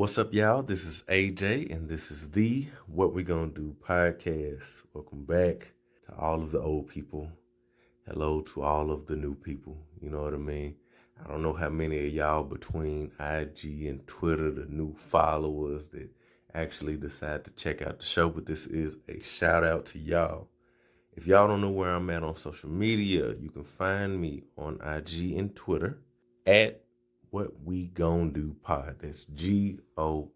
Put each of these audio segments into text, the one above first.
What's up, y'all? This is AJ, and this is the What We Gonna Do podcast. Welcome back to all of the old people. Hello to all of the new people. You know what I mean? I don't know how many of y'all between IG and Twitter, the new followers that actually decide to check out the show, but this is a shout out to y'all. If y'all don't know where I'm at on social media, you can find me on IG and Twitter at What We Gon' Do Pod. That's GONE.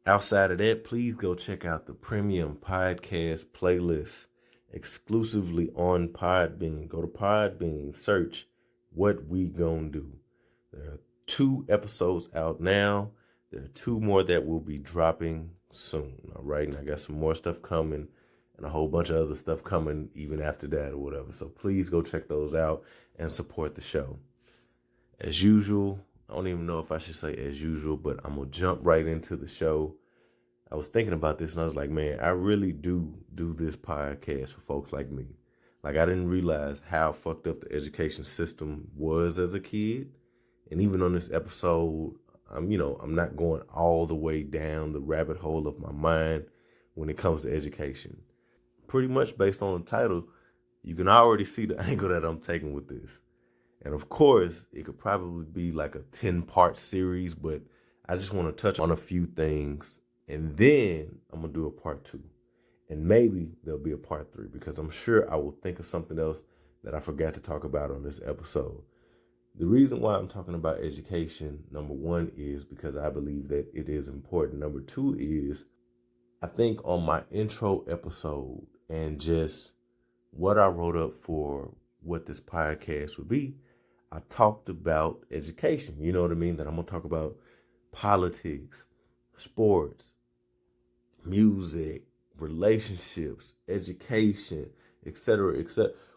Outside of that, please go check out the premium podcast playlist exclusively on Podbean. Go to Podbean, search What We Gon' Do. There are 2 episodes out now. There are 2 more that will be dropping soon. All right, and I got some more stuff coming and a whole bunch of other stuff coming even after that or whatever. So please go check those out and support the show. As usual, I don't even know if I should say as usual, but I'm going to jump right into the show. I was thinking about this and I was like, man, I really do this podcast for folks like me. Like, I didn't realize how fucked up the education system was as a kid. And even on this episode, I'm not going all the way down the rabbit hole of my mind when it comes to education. Pretty much based on the title, you can already see the angle that I'm taking with this. And of course, it could probably be like a 10-part series, but I just want to touch on a few things. And then I'm going to do a part 2. And maybe there'll be a part 3 because I'm sure I will think of something else that I forgot to talk about on this episode. The reason why I'm talking about education, number 1, is because I believe that it is important. Number 2 is I think on my intro episode and just what I wrote up for what this podcast would be, I talked about education. You know what I mean? That I'm going to talk about politics, sports, music, relationships, education, etc.,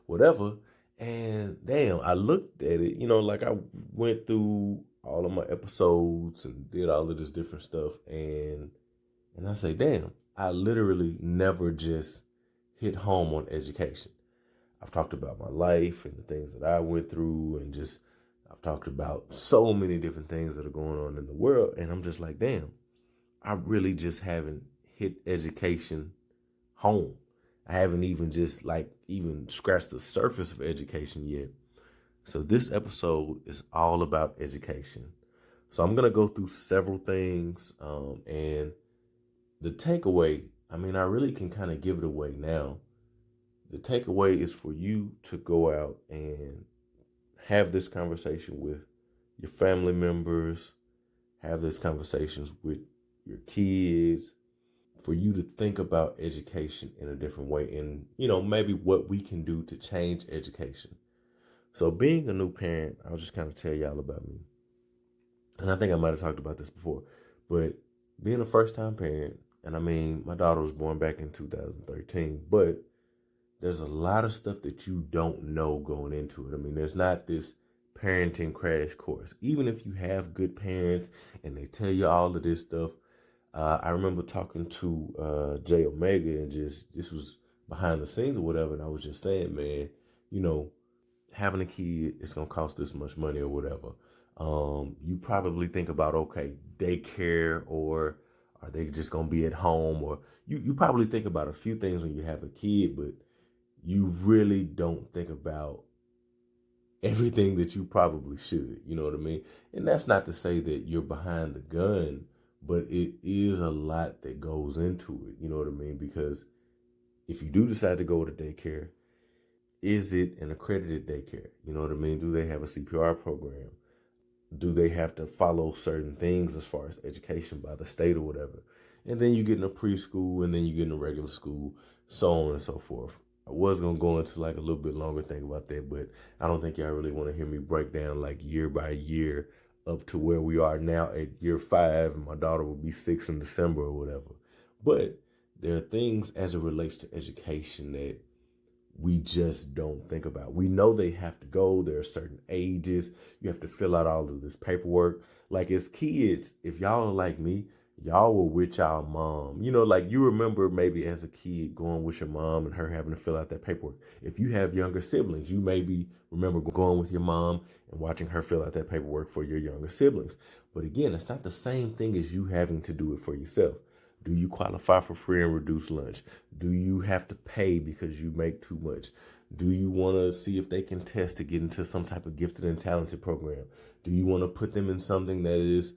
whatever. And damn, I looked at it, like I went through all of my episodes and did all of this different stuff. And I say, damn, I literally never just hit home on education. I've talked about my life and the things that I went through and just I've talked about so many different things that are going on in the world. And I'm just like, damn, I really just haven't hit education home. I haven't even scratched the surface of education yet. So this episode is all about education. So I'm going to go through several things. And the takeaway, I really can kind of give it away now. The takeaway is for you to go out and have this conversation with your family members, have this conversations with your kids, for you to think about education in a different way and, maybe what we can do to change education. So being a new parent, I'll just kind of tell y'all about me. And I think I might have talked about this before, but being a first-time parent, and my daughter was born back in 2013, but there's a lot of stuff that you don't know going into it. There's not this parenting crash course. Even if you have good parents and they tell you all of this stuff, I remember talking to Jay Omega and this was behind the scenes or whatever, and I was just saying, man, having a kid is gonna cost this much money or whatever. You probably think about, okay, daycare, or are they just gonna be at home, or you probably think about a few things when you have a kid, but you really don't think about everything that you probably should, you know what I mean? And that's not to say that you're behind the gun, but it is a lot that goes into it, you know what I mean? Because if you do decide to go to daycare, is it an accredited daycare? You know what I mean? Do they have a CPR program? Do they have to follow certain things as far as education by the state or whatever? And then you get in a preschool, and then you get in a regular school, so on and so forth. I was going to go into like a little bit longer thing about that, but I don't think y'all really want to hear me break down like year by year up to where we are now at year 5, and my daughter will be 6 in December or whatever. But there are things as it relates to education that we just don't think about. We know they have to go. There are certain ages. You have to fill out all of this paperwork. Like as kids, if y'all are like me, y'all were with y'all mom. Like you remember maybe as a kid going with your mom and her having to fill out that paperwork. If you have younger siblings, you maybe remember going with your mom and watching her fill out that paperwork for your younger siblings. But again, it's not the same thing as you having to do it for yourself. Do you qualify for free and reduced lunch? Do you have to pay because you make too much? Do you want to see if they can test to get into some type of gifted and talented program? Do you want to put them in something that is,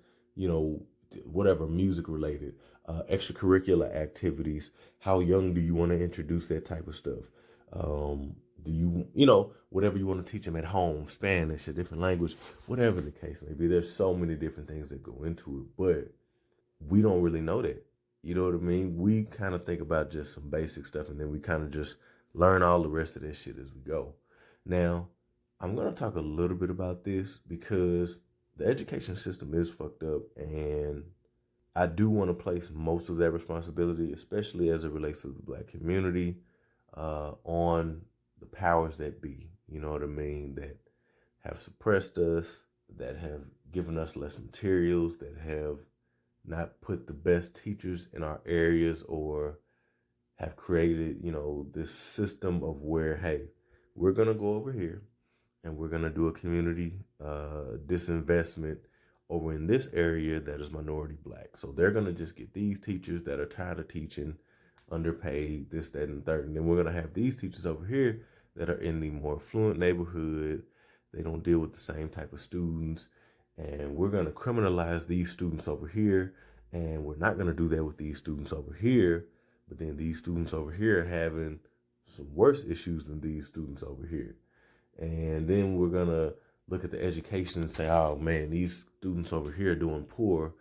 whatever, music related, extracurricular activities? How young do you want to introduce that type of stuff? Do whatever you want to teach them at home, Spanish, a different language, whatever the case may be. There's so many different things that go into it, but we don't really know that. You know what I mean? We kind of think about just some basic stuff and then we kind of just learn all the rest of that shit as we go. Now, I'm going to talk a little bit about this because the education system is fucked up, and I do want to place most of that responsibility, especially as it relates to the Black community, on the powers that be, you know what I mean, that have suppressed us, that have given us less materials, that have not put the best teachers in our areas, or have created, this system of where, hey, we're going to go over here and we're going to do a community disinvestment over in this area that is minority Black. So they're going to just get these teachers that are tired of teaching, underpaid, this, that, and third. And then we're going to have these teachers over here that are in the more affluent neighborhood. They don't deal with the same type of students. And we're going to criminalize these students over here. And we're not going to do that with these students over here. But then these students over here are having some worse issues than these students over here. And then we're going to look at the education and say, oh man, these students over here are doing poor.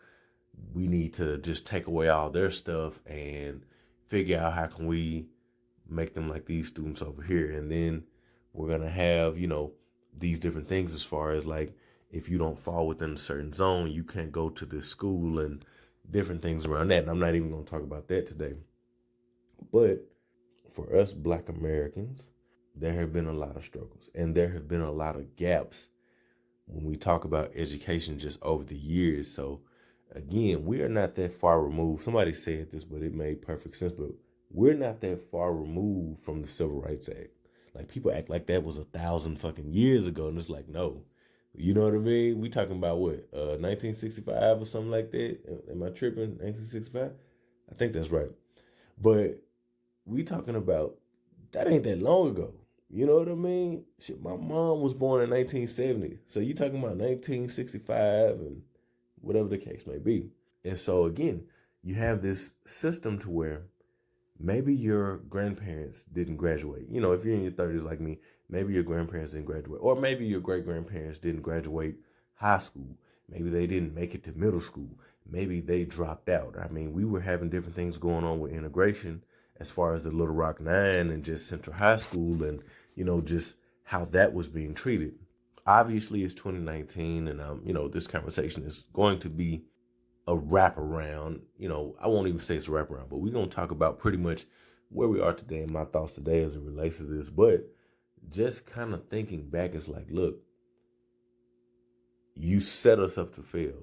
We need to just take away all their stuff and figure out how can we make them like these students over here. And then we're going to have, these different things as far as like, if you don't fall within a certain zone, you can't go to this school and different things around that. And I'm not even going to talk about that today. But for us Black Americans, there have been a lot of struggles and there have been a lot of gaps when we talk about education just over the years. So again, we are not that far removed. Somebody said this, but it made perfect sense. But we're not that far removed from the Civil Rights Act. Like people act like that was 1,000 fucking years ago. And it's like, no, you know what I mean? We talking about what, 1965 or something like that? Am I tripping? 1965? I think that's right. But we talking about, that ain't that long ago. You know what I mean? Shit, my mom was born in 1970. So you talking about 1965 and whatever the case may be. And so again, you have this system to where maybe your grandparents didn't graduate. If you're in your 30s like me, maybe your grandparents didn't graduate. Or maybe your great-grandparents didn't graduate high school. Maybe they didn't make it to middle school. Maybe they dropped out. I mean, we were having different things going on with integration as far as the Little Rock 9 and just Central High School and, just how that was being treated. Obviously, it's 2019 and, this conversation is going to be a wraparound. I won't even say it's a wraparound, but we're going to talk about pretty much where we are today and my thoughts today as it relates to this. But just kind of thinking back, it's like, look, you set us up to fail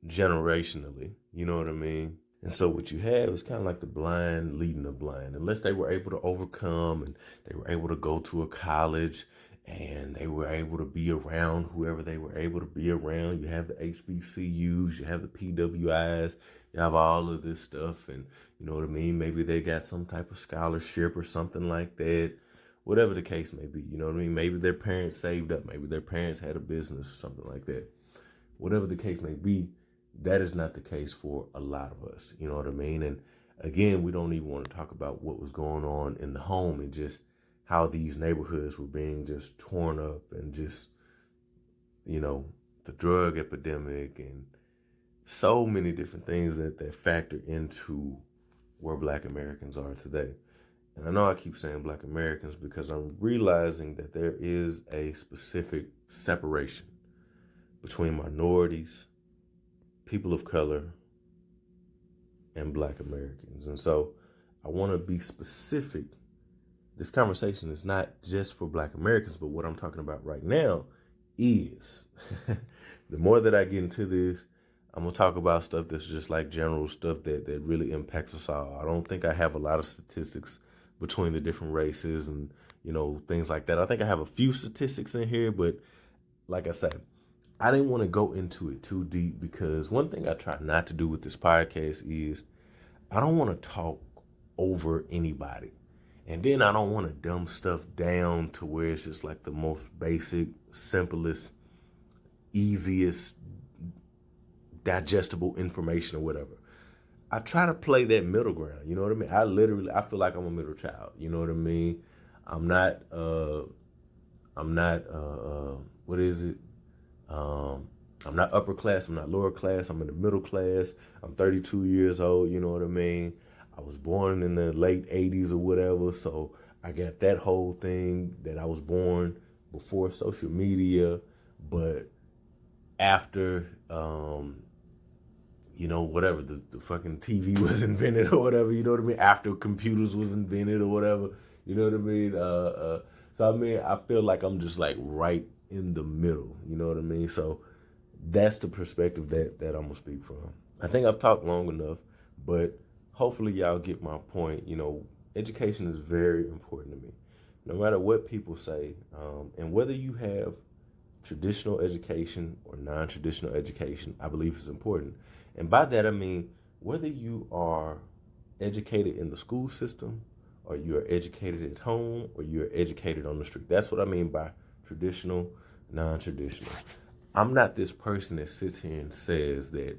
generationally. You know what I mean? And so what you have is kind of like the blind leading the blind. Unless they were able to overcome and they were able to go to a college and they were able to be around whoever they were able to be around. You have the HBCUs, you have the PWIs, you have all of this stuff. And you know what I mean? Maybe they got some type of scholarship or something like that. Whatever the case may be, you know what I mean? Maybe their parents saved up. Maybe their parents had a business, something like that. Whatever the case may be, that is not the case for a lot of us. You know what I mean? And again, we don't even want to talk about what was going on in the home and just how these neighborhoods were being just torn up and just, the drug epidemic and so many different things that factor into where Black Americans are today. And I know I keep saying Black Americans because I'm realizing that there is a specific separation between minorities, people of color, and Black Americans. And so I want to be specific. This conversation is not just for Black Americans, but what I'm talking about right now is the more that I get into this, I'm gonna talk about stuff that's just like general stuff that really impacts us all. I don't think I have a lot of statistics between the different races and things like that. I think I have a few statistics in here, but like I said, I didn't want to go into it too deep because one thing I try not to do with this podcast is I don't want to talk over anybody. And then I don't want to dumb stuff down to where it's just like the most basic, simplest, easiest, digestible information or whatever. I try to play that middle ground. You know what I mean? I feel like I'm a middle child. You know what I mean? I'm not, what is it? I'm not upper class. I'm not lower class. I'm in the middle class. I'm 32 years old. You know what I mean? I was born in the late 80s or whatever. So I got that whole thing that I was born before social media, but after, whatever, the fucking TV was invented or whatever, you know what I mean? After computers was invented or whatever, you know what I mean? So, I mean, I feel like I'm just like right in the middle, you know what I mean? So that's the perspective that I'm going to speak from. I think I've talked long enough, but hopefully y'all get my point. Education is very important to me. No matter what people say, and whether you have traditional education or non-traditional education, I believe is important. And by that, I mean, whether you are educated in the school system or you are educated at home or you're educated on the street. That's what I mean by traditional, non-traditional. I'm not this person that sits here and says that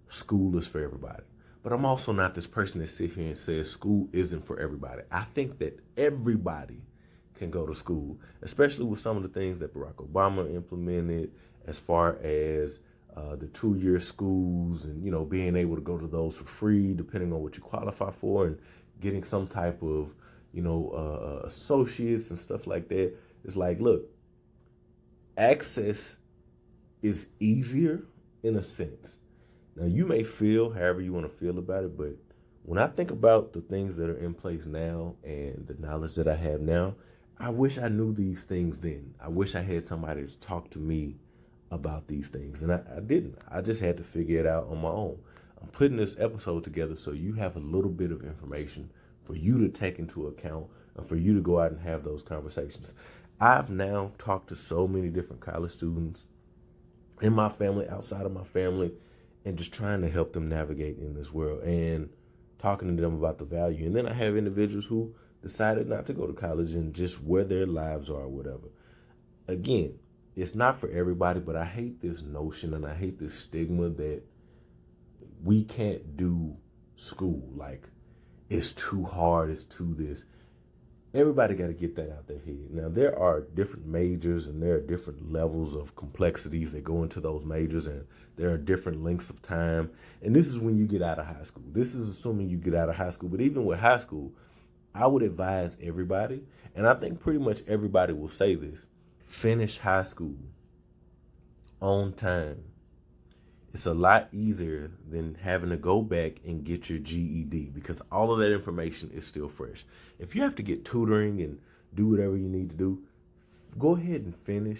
school is for everybody. But I'm also not this person that sits here and says school isn't for everybody. I think that everybody can go to school, especially with some of the things that Barack Obama implemented as far as the 2-year schools and, being able to go to those for free, depending on what you qualify for, and getting some type of, associates and stuff like that. It's like, look, access is easier in a sense. Now, you may feel however you want to feel about it, but when I think about the things that are in place now and the knowledge that I have now, I wish I knew these things then. I wish I had somebody to talk to me about these things. And I didn't. I just had to figure it out on my own. I'm putting this episode together so you have a little bit of information for you to take into account and for you to go out and have those conversations. I've now talked to so many different college students in my family, outside of my family, and just trying to help them navigate in this world and talking to them about the value. And then I have individuals who decided not to go to college and just where their lives are or whatever. Again, it's not for everybody, but I hate this notion and I hate this stigma that we can't do school. Like, it's too hard, it's too this. Everybody got to get that out their head. Now, there are different majors and there are different levels of complexities that go into those majors, and there are different lengths of time. And this is when you get out of high school. This is assuming you get out of high school. But even with high school, I would advise everybody, and I think pretty much everybody will say this, finish high school on time. It's a lot easier than having to go back and get your GED because all of that information is still fresh. If you have to get tutoring and do whatever you need to do, go ahead and finish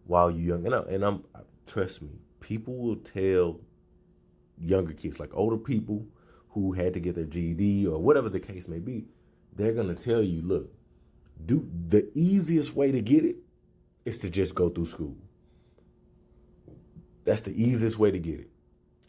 while you're young. And trust me, people will tell younger kids, like older people who had to get their GED or whatever the case may be, they're going to tell you, look, the easiest way to get it is to just go through school. That's the easiest way to get it.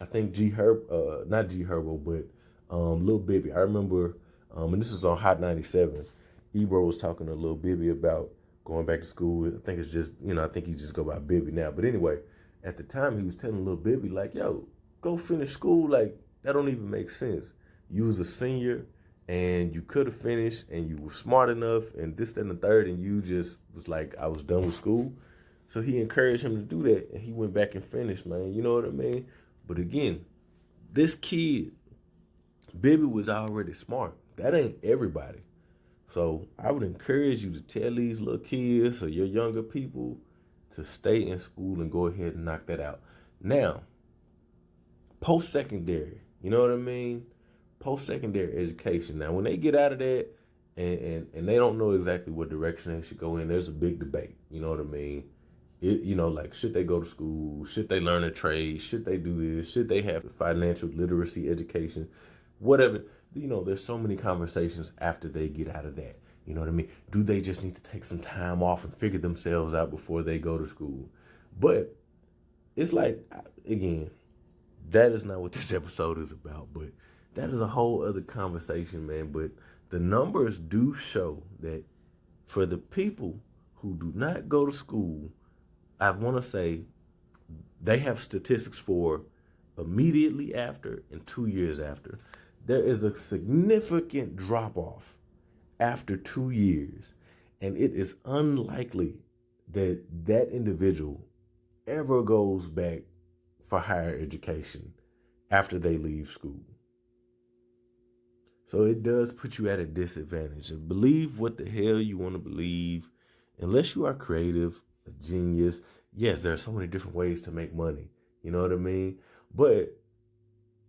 I think not G Herbo, but Lil Bibby. I remember, and this is on Hot 97, Ebro was talking to Lil Bibby about going back to school. I think it's just, I think he just go by Bibby now. But anyway, at the time he was telling Lil Bibby, like, yo, go finish school. Like, that don't even make sense. You was a senior and you could have finished and you were smart enough and this, that, and the third, and you just was like, I was done with school. So he encouraged him to do that, and he went back and finished, man. You know what I mean? But again, this kid, Bibby, was already smart. That ain't everybody. So I would encourage you to tell these little kids or your younger people to stay in school and go ahead and knock that out. Now, post-secondary, you know what I mean? Post-secondary education. Now, when they get out of that and they don't know exactly what direction they should go in, there's a big debate. You know what I mean? Like, should they go to school? Should they learn a trade? Should they do this? Should they have financial literacy education? Whatever. There's so many conversations after they get out of that. You know what I mean? Do they just need to take some time off and figure themselves out before they go to school? But it's like, again, that is not what this episode is about, but that is a whole other conversation, man. But the numbers do show that for the people who do not go to school, I want to say they have statistics for immediately after and 2 years after. There is a significant drop off after 2 years, and it is unlikely that that individual ever goes back for higher education after they leave school. So it does put you at a disadvantage. And believe what the hell you want to believe. Unless you are creative, a genius, yes, there are so many different ways to make money. You know what I mean? But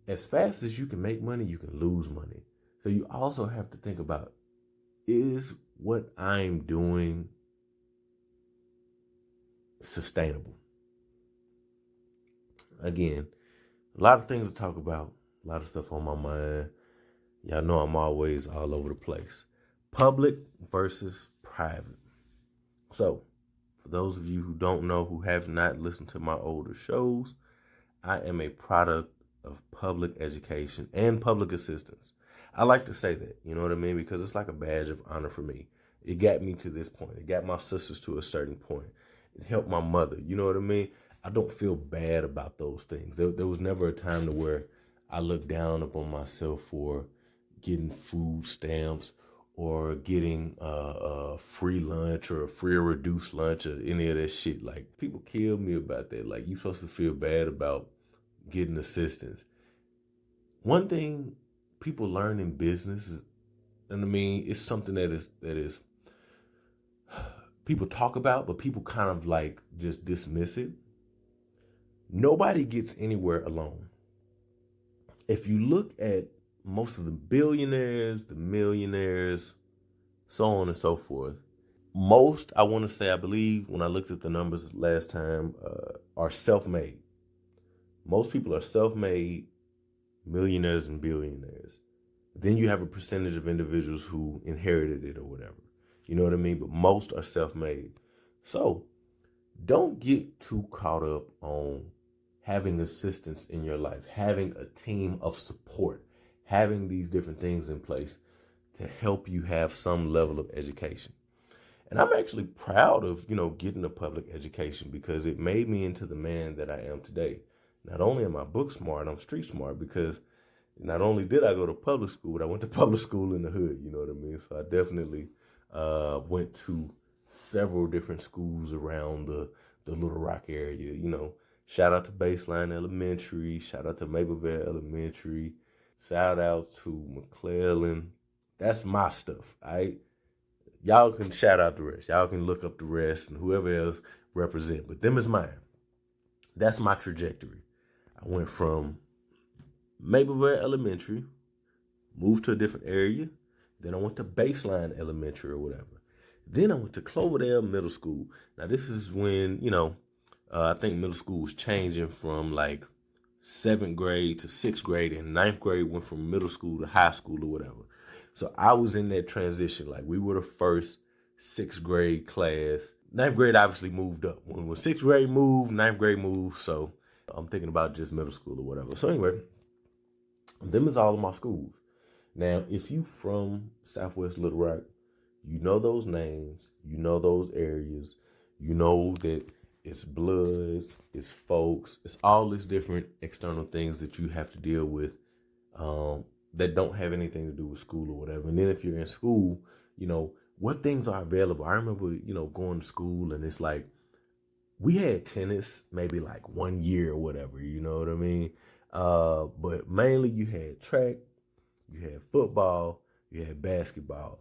as fast as you can make money, you can lose money. So you also have to think about, is what I'm doing sustainable? Again, a lot of things to talk about, a lot of stuff on my mind. Y'all know I'm always all over the place. Public versus private. So, for those of you who don't know, who have not listened to my older shows, I am a product of public education and public assistance. I like to say that, you know what I mean? Because it's like a badge of honor for me. It got me to this point. It got my sisters to a certain point. It helped my mother, you know what I mean? I don't feel bad about those things. There was never a time to where I looked down upon myself for getting food stamps or getting a free lunch or a free or reduced lunch or any of that shit. Like, people kill me about that. Like, you're supposed to feel bad about getting assistance. One thing people learn in business is, and I mean, it's something that is people talk about, but people kind of like just dismiss it. Nobody gets anywhere alone. If you look at most of the billionaires, the millionaires, so on and so forth, most, I want to say, I believe when I looked at the numbers last time, are self-made. Most people are self-made millionaires and billionaires. Then you have a percentage of individuals who inherited it or whatever. You know what I mean? But most are self-made. So don't get too caught up on having assistance in your life, having a team of support, having these different things in place to help you have some level of education. And I'm actually proud of, getting a public education because it made me into the man that I am today. Not only am I book smart, I'm street smart because not only did I go to public school, but I went to public school in the hood, you know what I mean? So I definitely went to several different schools around the Little Rock area, Shout out to Baseline Elementary. Shout out to Mapleville Elementary. Shout out to McClellan. That's my stuff, all right? Y'all can shout out the rest. Y'all can look up the rest and whoever else represent. But them is mine. That's my trajectory. I went from Mapleville Elementary, moved to a different area. Then I went to Baseline Elementary or whatever. Then I went to Cloverdale Middle School. Now, this is when, I think middle school was changing from like 7th grade to 6th grade, and 9th grade went from middle school to high school or whatever. So I was in that transition. Like, we were the first 6th grade class. 9th grade obviously moved up. When 6th grade moved, 9th grade moved. So I'm thinking about just middle school or whatever. So anyway, them is all of my schools. Now, if you from Southwest Little Rock, you know those names, you know those areas, you know that it's Bloods, it's folks, it's all these different external things that you have to deal with that don't have anything to do with school or whatever. And then if you're in school, what things are available. I remember, going to school and it's like, we had tennis maybe like 1 year or whatever, you know what I mean? But mainly you had track, you had football, you had basketball.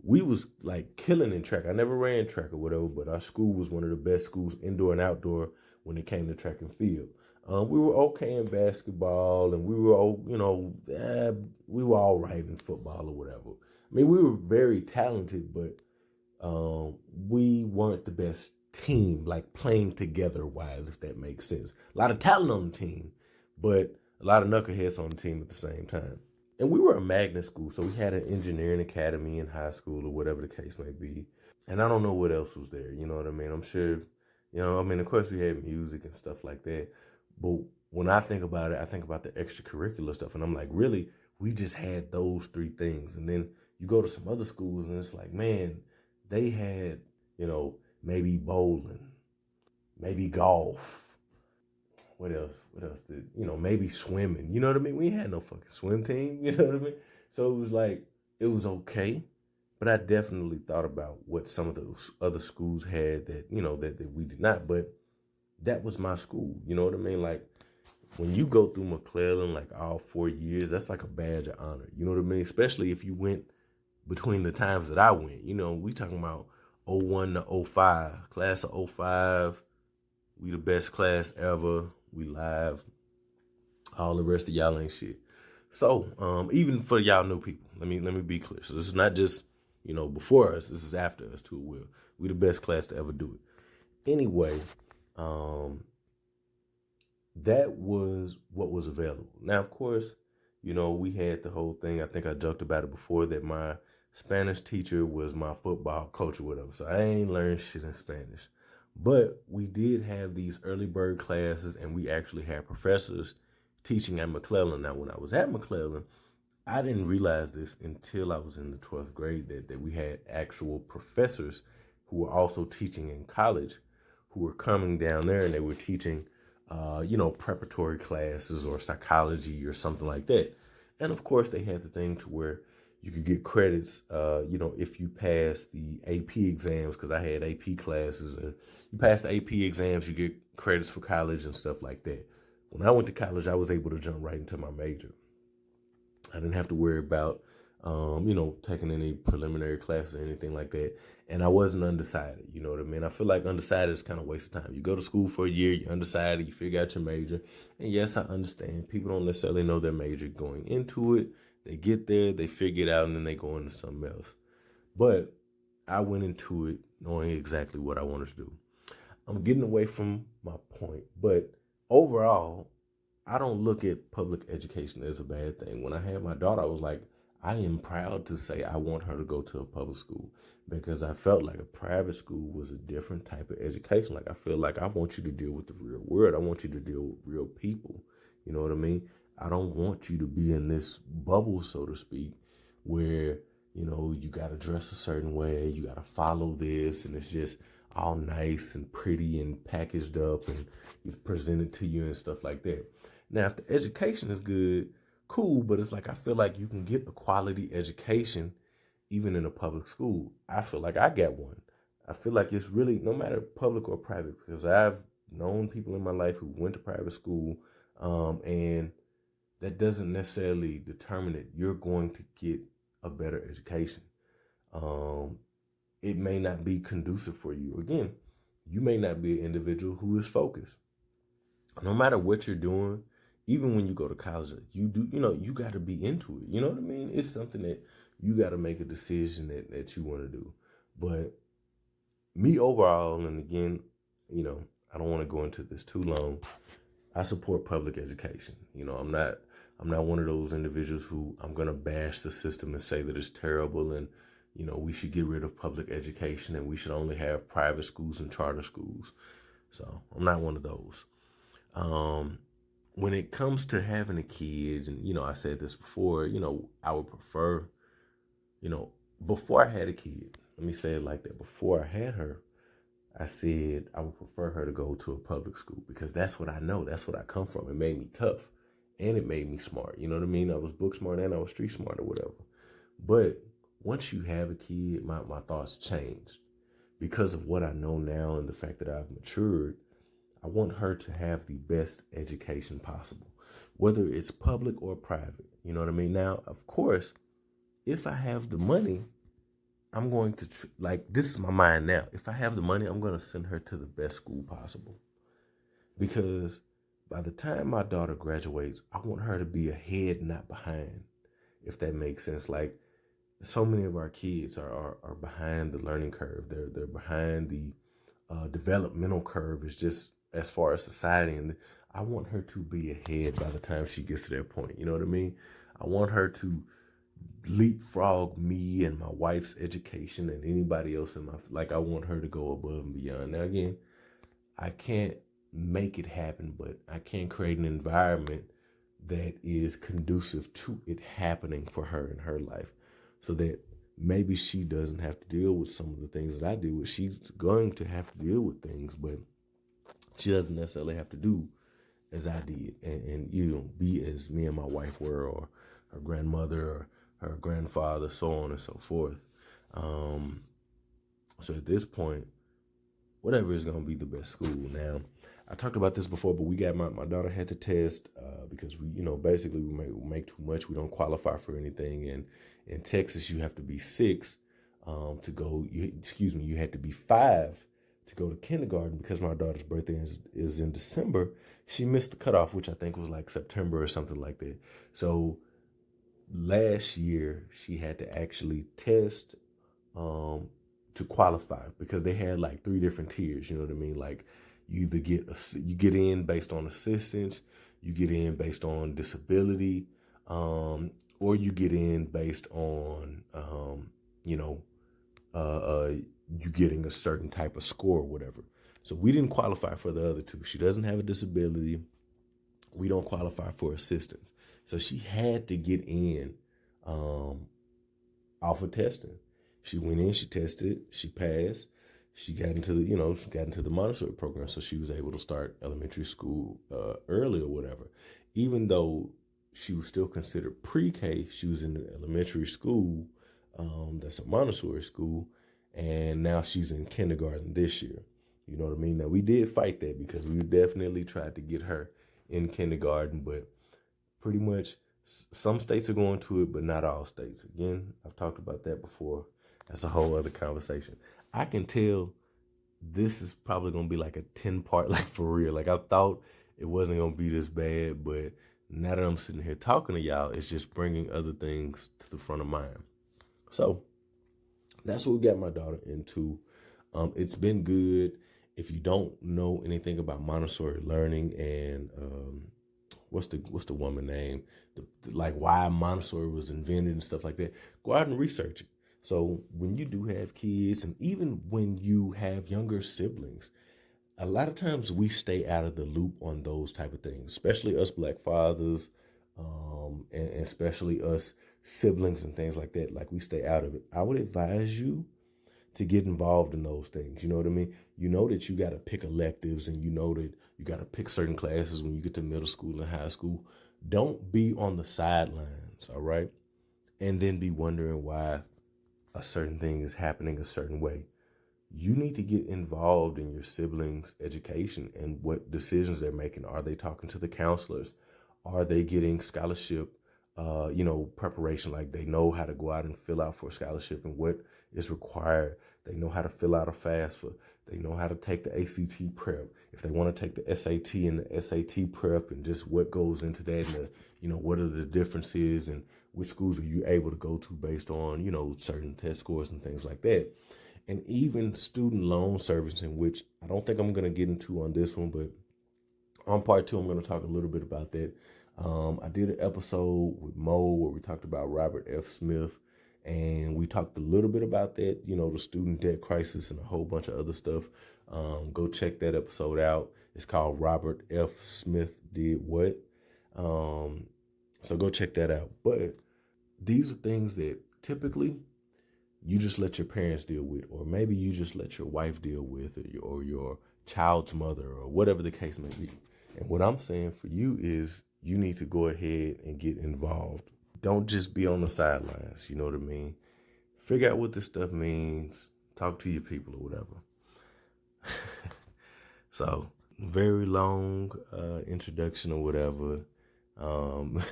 We was like killing in track. I never ran track or whatever, but our school was one of the best schools, indoor and outdoor, when it came to track and field. We were okay in basketball, and we were, we were all right in football or whatever. I mean, we were very talented, but we weren't the best team, like playing together wise, if that makes sense. A lot of talent on the team, but a lot of knuckleheads on the team at the same time. And we were a magnet school, so we had an engineering academy in high school or whatever the case may be. And I don't know what else was there, you know what I mean? I'm sure, of course we had music and stuff like that. But when I think about it, I think about the extracurricular stuff. And I'm like, really, we just had those three things. And then you go to some other schools and it's like, man, they had, maybe bowling, maybe golf. What else? What else did, maybe swimming. You know what I mean? We had no fucking swim team. You know what I mean? So it was like, it was okay. But I definitely thought about what some of those other schools had that, that we did not. But that was my school. You know what I mean? Like, when you go through McClellan, like all 4 years, that's like a badge of honor. You know what I mean? Especially if you went between the times that I went. We talking about '01 to '05, class of '05. We the best class ever. We live. All the rest of y'all ain't shit. So, even for y'all new people, let me be clear. So this is not just, before us. This is after us too. We the best class to ever do it. Anyway, that was what was available. Now, of course, we had the whole thing. I think I joked about it before that my Spanish teacher was my football coach or whatever. So I ain't learned shit in Spanish. But we did have these early bird classes, and we actually had professors teaching at McClellan. Now, when I was at McClellan, I didn't realize this until I was in the 12th grade that we had actual professors who were also teaching in college who were coming down there, and they were teaching preparatory classes or psychology or something like that. And of course, they had the thing to where you could get credits, if you pass the AP exams, because I had AP classes. And you pass the AP exams, you get credits for college and stuff like that. When I went to college, I was able to jump right into my major. I didn't have to worry about, taking any preliminary classes or anything like that. And I wasn't undecided. You know what I mean? I feel like undecided is kind of a waste of time. You go to school for a year, you're undecided, you figure out your major. And yes, I understand. People don't necessarily know their major going into it. They get there, they figure it out, and then they go into something else. But I went into it knowing exactly what I wanted to do. I'm getting away from my point, but overall, I don't look at public education as a bad thing. When I had my daughter, I was like, I am proud to say I want her to go to a public school because I felt like a private school was a different type of education. Like, I feel like I want you to deal with the real world. I want you to deal with real people. You know what I mean? I don't want you to be in this bubble, so to speak, where, you got to dress a certain way. You got to follow this. And it's just all nice and pretty and packaged up and it's presented to you and stuff like that. Now, if the education is good, cool, but it's like I feel like you can get a quality education even in a public school. I feel like I got one. I feel like it's really, no matter public or private, because I've known people in my life who went to private school, and that doesn't necessarily determine that you're going to get a better education. It may not be conducive for you. Again, you may not be an individual who is focused. No matter what you're doing, even when you go to college, you got to be into it. You know what I mean? It's something that you got to make a decision that you want to do. But me overall, and again, I don't want to go into this too long. I support public education. I'm not one of those individuals who I'm going to bash the system and say that it's terrible and, we should get rid of public education and we should only have private schools and charter schools. So I'm not one of those. When it comes to having a kid, and, I said this before, I would prefer, before I had a kid, let me say it like that. Before I had her, I said I would prefer her to go to a public school because that's what I know. That's what I come from. It made me tough and it made me smart. You know what I mean? I was book smart and I was street smart or whatever. But once you have a kid, my thoughts changed because of what I know now and the fact that I've matured. I want her to have the best education possible, whether it's public or private. You know what I mean? Now, of course, if I have the money, I'm going to, this is my mind now. If I have the money, I'm going to send her to the best school possible. Because by the time my daughter graduates, I want her to be ahead, not behind, if that makes sense. Like, so many of our kids are behind the learning curve. They're behind the developmental curve is just as far as society. And I want her to be ahead by the time she gets to that point. You know what I mean? I want her to leapfrog me and my wife's education and anybody else in my, like, I want her to go above and beyond. Now, again, I can't make it happen, but I can create an environment that is conducive to it happening for her in her life, so that maybe she doesn't have to deal with some of the things that I deal with. She's going to have to deal with things, but she doesn't necessarily have to do as I did, and you know, be as me and my wife were, or her grandmother, or her grandfather, so on and so forth. So at this point, whatever is going to be the best school. Now, I talked about this before, but we got my daughter had to test because we, you know, basically we make too much. We don't qualify for anything. And in Texas, you have to be 6 to go. You had to be 5 to go to kindergarten, because my daughter's birthday is in December. She missed the cutoff, which I think was like September or something like that. So last year she had to actually test to qualify, because they had like 3 different tiers. You know what I mean? Like, you either get in based on assistance, you get in based on disability, or you get in based on you getting a certain type of score or whatever. So we didn't qualify for the other 2. She doesn't have a disability. We don't qualify for assistance. So she had to get in off of testing. She went in, she tested, she passed. She got into the Montessori program, so she was able to start elementary school early or whatever. Even though she was still considered pre-K, she was in the elementary school, that's a Montessori school, and now she's in kindergarten this year. You know what I mean? Now, we did fight that, because we definitely tried to get her in kindergarten, but pretty much some states are going to it, but not all states. Again, I've talked about that before. That's a whole other conversation. I can tell this is probably going to be like a 10-part, like, for real. Like, I thought it wasn't going to be this bad, but now that I'm sitting here talking to y'all, it's just bringing other things to the front of mind. So that's what we got my daughter into. It's been good. If you don't know anything about Montessori learning and what's the woman name, like why Montessori was invented and stuff like that, go out and research it. So when you do have kids, and even when you have younger siblings, a lot of times we stay out of the loop on those type of things, especially us Black fathers, and especially us siblings and things like that. Like, we stay out of it. I would advise you to get involved in those things. You know what I mean? You know that you got to pick electives, and you know that you got to pick certain classes when you get to middle school and high school. Don't be on the sidelines, all right? And then be wondering why a certain thing is happening a certain way. You need to get involved in your siblings' education and what decisions they're making. Are they talking to the counselors? Are they getting scholarship, preparation? Like, they know how to go out and fill out for a scholarship and what is required. They know how to fill out a FAFSA. They know how to take the ACT prep. If they want to take the SAT and the SAT prep, and just what goes into that, and what are the differences, and which schools are you able to go to based on, certain test scores and things like that. And even student loan servicing, which I don't think I'm going to get into on this one, but on part 2, I'm going to talk a little bit about that. I did an episode with Mo where we talked about Robert F. Smith, and we talked a little bit about that, the student debt crisis and a whole bunch of other stuff. Go check that episode out. It's called Robert F. Smith Did What? So go check that out. But these are things that typically you just let your parents deal with, or maybe you just let your wife deal with, or your child's mother, or whatever the case may be. And what I'm saying for you is you need to go ahead and get involved. Don't just be on the sidelines. You know what I mean? Figure out what this stuff means. Talk to your people or whatever. So, very long introduction or whatever.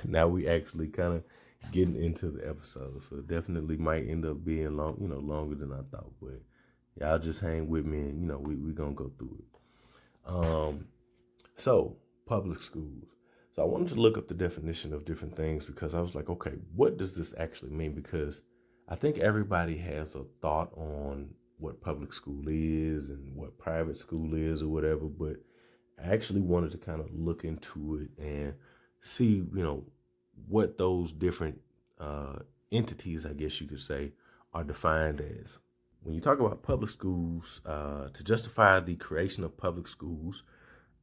Now we actually kind of getting into the episode, so it definitely might end up being longer than I thought. But y'all just hang with me, and we gonna go through it. So public schools. So I wanted to look up the definition of different things, because I was like, okay, what does this actually mean? Because I think everybody has a thought on what public school is and what private school is or whatever, but I actually wanted to kind of look into it and see, what those different entities, I guess you could say, are defined as. When you talk about public schools, to justify the creation of public schools,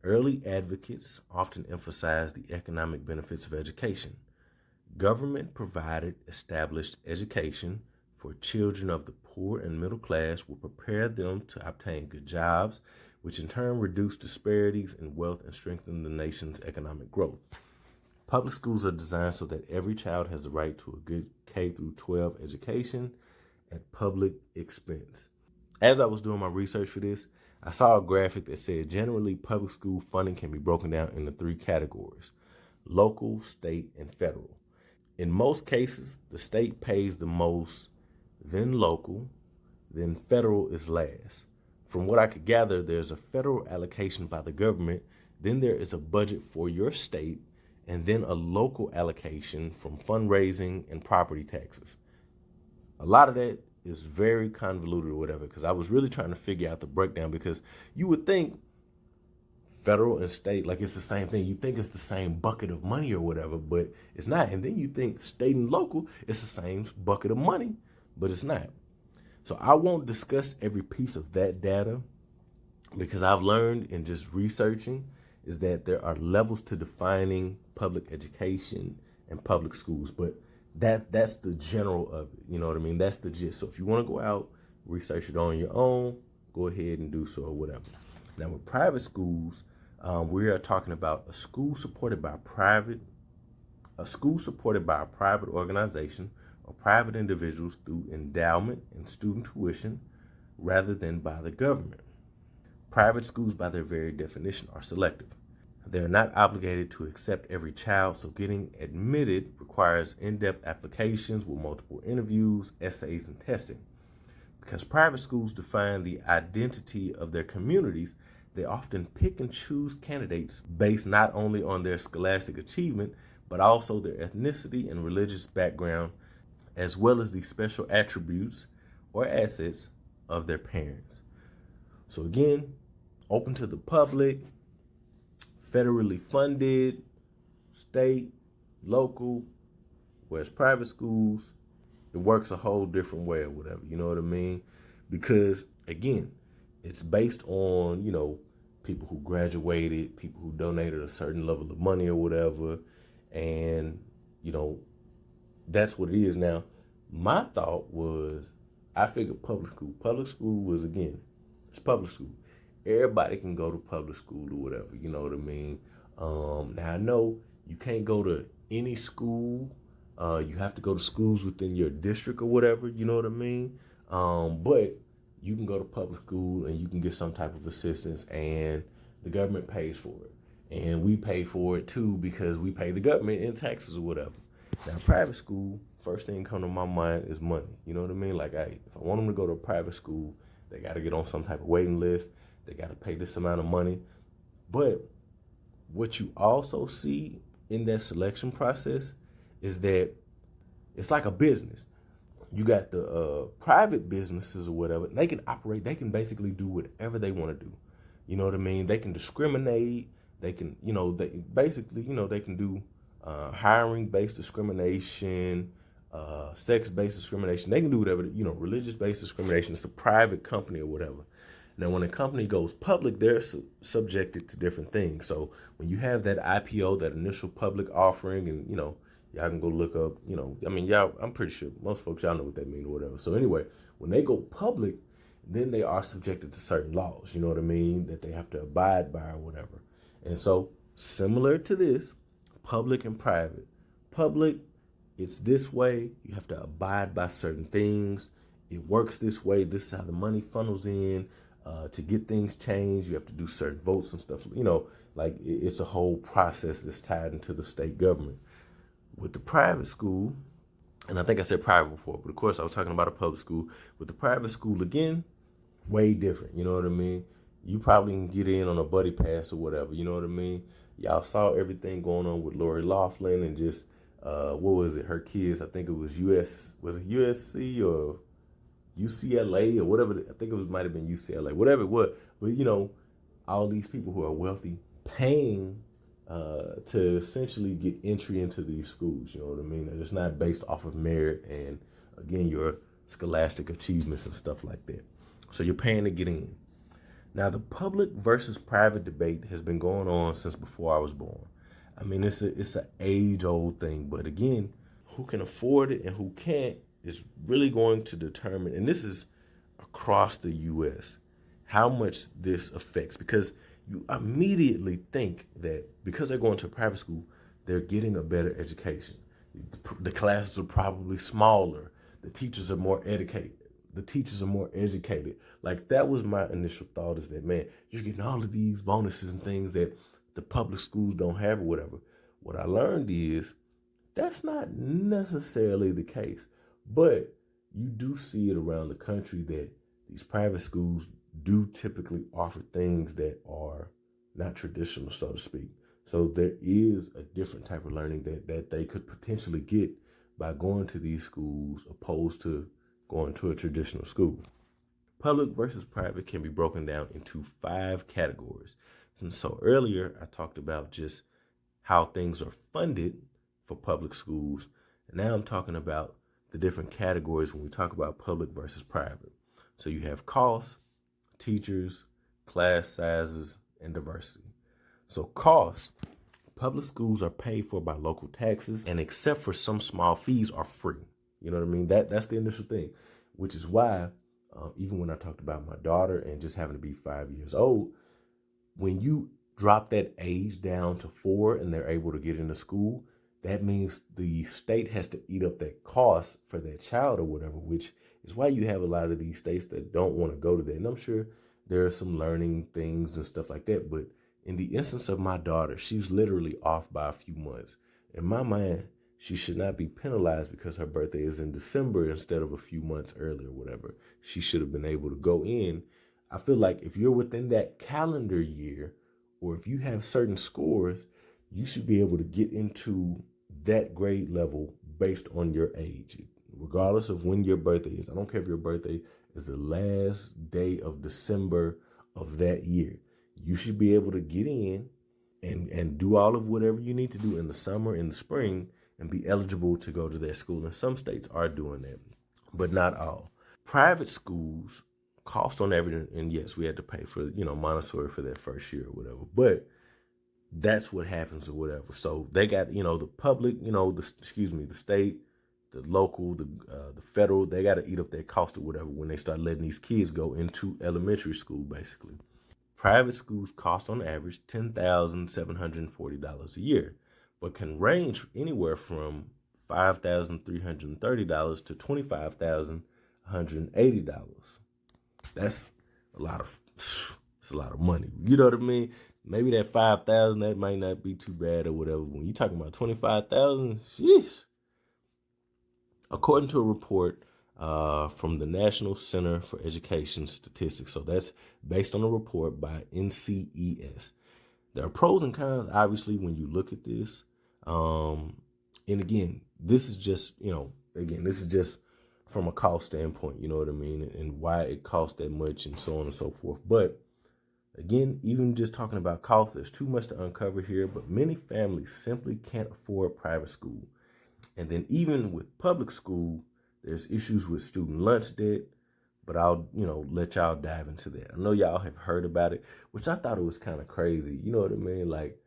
early advocates often emphasize the economic benefits of education. Government provided established education for children of the poor and middle class will prepare them to obtain good jobs, which in turn reduce disparities in wealth and strengthen the nation's economic growth. Public schools are designed so that every child has the right to a good K through 12 education at public expense. As I was doing my research for this, I saw a graphic that said generally public school funding can be broken down into 3 categories: local, state, and federal. In most cases, the state pays the most, then local, then federal is last. From what I could gather, there's a federal allocation by the government, then there is a budget for your state, and then a local allocation from fundraising and property taxes. A lot of that is very convoluted or whatever, because I was really trying to figure out the breakdown, because you would think federal and state, like it's the same thing. You think it's the same bucket of money or whatever, but it's not. And then you think state and local, it's the same bucket of money, but it's not. So I won't discuss every piece of that data, because I've learned in just researching is that there are levels to defining public education and public schools, but that's the general of it. You know what I mean? That's the gist. So if you want to go out, research it on your own, go ahead and do so or whatever. Now with private schools, we are talking about a school supported by a private organization or private individuals through endowment and student tuition rather than by the government. Private schools, by their very definition, are selective. They are not obligated to accept every child, so getting admitted requires in-depth applications with multiple interviews, essays, and testing. Because private schools define the identity of their communities, they often pick and choose candidates based not only on their scholastic achievement, but also their ethnicity and religious background, as well as the special attributes or assets of their parents. So again, open to the public, federally funded, state, local, whereas private schools, it works a whole different way or whatever, you know what I mean? Because again, it's based on, people who graduated, people who donated a certain level of money or whatever, and, that's what it is. Now, my thought was, I figured public school was, again, it's public school. Everybody can go to public school or whatever, you know what I mean? Now, I know you can't go to any school. You have to go to schools within your district or whatever, you know what I mean? But you can go to public school and you can get some type of assistance, and the government pays for it. And we pay for it too, because we pay the government in taxes or whatever. Now, private school, first thing come to my mind is money. You know what I mean? Like, if I want them to go to a private school, they got to get on some type of waiting list. They got to pay this amount of money. But what you also see in that selection process is that it's like a business. You got the private businesses or whatever. They can operate. They can basically do whatever they want to do. You know what I mean? They can discriminate. They can, they can do hiring-based discrimination, sex-based discrimination. They can do whatever, religious-based discrimination. It's a private company or whatever. Now, when a company goes public, they're subjected to different things. So when you have that IPO, that initial public offering, and, y'all can go look up, I'm pretty sure most folks, y'all know what that means or whatever. So anyway, when they go public, then they are subjected to certain laws, you know what I mean, that they have to abide by or whatever. And so similar to this, public and private. Public, it's this way. You have to abide by certain things. It works this way. This is how the money funnels in. To get things changed, you have to do certain votes and stuff. It's a whole process that's tied into the state government. With the private school, and I think I said private before, but of course I was talking about a public school. With the private school, again, way different. You know what I mean? You probably can get in on a buddy pass or whatever. You know what I mean? Y'all saw everything going on with Lori Loughlin and just, what was it? Her kids, I think it was USC or UCLA or whatever. I think might have been UCLA, whatever it was. But all these people who are wealthy paying to essentially get entry into these schools. You know what I mean? And it's not based off of merit and again your scholastic achievements and stuff like that. So you're paying to get in. Now the public versus private debate has been going on since before I was born. I mean, it's an age-old thing, but again, who can afford it and who can't is really going to determine, and this is across the U.S., how much this affects, because you immediately think that because they're going to a private school, they're getting a better education. The classes are probably smaller. The teachers are more educated. Like, that was my initial thought, is that, man, you're getting all of these bonuses and things that the public schools don't have or whatever. What I learned is that's not necessarily the case, but you do see it around the country that these private schools do typically offer things that are not traditional, so to speak. So there is a different type of learning that they could potentially get by going to these schools opposed to going to a traditional school. Public versus private can be broken down into 5 categories. And so earlier I talked about just how things are funded for public schools. And now I'm talking about the different categories when we talk about public versus private. So you have costs, teachers, class sizes, and diversity. So costs, public schools are paid for by local taxes, and except for some small fees, are free. You know what I mean? That's the initial thing, which is why even when I talked about my daughter and just having to be 5 years old, when you drop that age down to 4 and they're able to get into school, that means the state has to eat up that cost for that child or whatever, which is why you have a lot of these states that don't want to go to that. And I'm sure there are some learning things and stuff like that. But in the instance of my daughter, she's literally off by a few months. In my mind, she should not be penalized because her birthday is in December instead of a few months earlier, whatever. She should have been able to go in. I feel like if you're within that calendar year, or if you have certain scores, you should be able to get into that grade level based on your age, regardless of when your birthday is. I don't care if your birthday is the last day of December of that year. You should be able to get in and do all of whatever you need to do in the summer, in the spring, and be eligible to go to that school. And some states are doing that, but not all. Private schools cost on everything, and yes, we had to pay for, Montessori for that first year or whatever, but that's what happens or whatever. So they got, the public, the state, the local, the federal, they got to eat up their cost or whatever when they start letting these kids go into elementary school, basically. Private schools cost on average $10,740 a year, but can range anywhere from $5,330 to $25,180. That's a lot of money. You know what I mean? Maybe that 5,000, that might not be too bad or whatever. When you're talking about 25,000, sheesh. According to a report from the National Center for Education Statistics, so that's based on a report by NCES. There are pros and cons, obviously, when you look at this. And again, this is just, from a cost standpoint, you know what I mean, and why it costs that much and so on and so forth. But again, even just talking about cost, there's too much to uncover here, but many families simply can't afford private school. And then even with public school, there's issues with student lunch debt, but I'll, let y'all dive into that. I know y'all have heard about it, which I thought it was kind of crazy. You know what I mean? Like,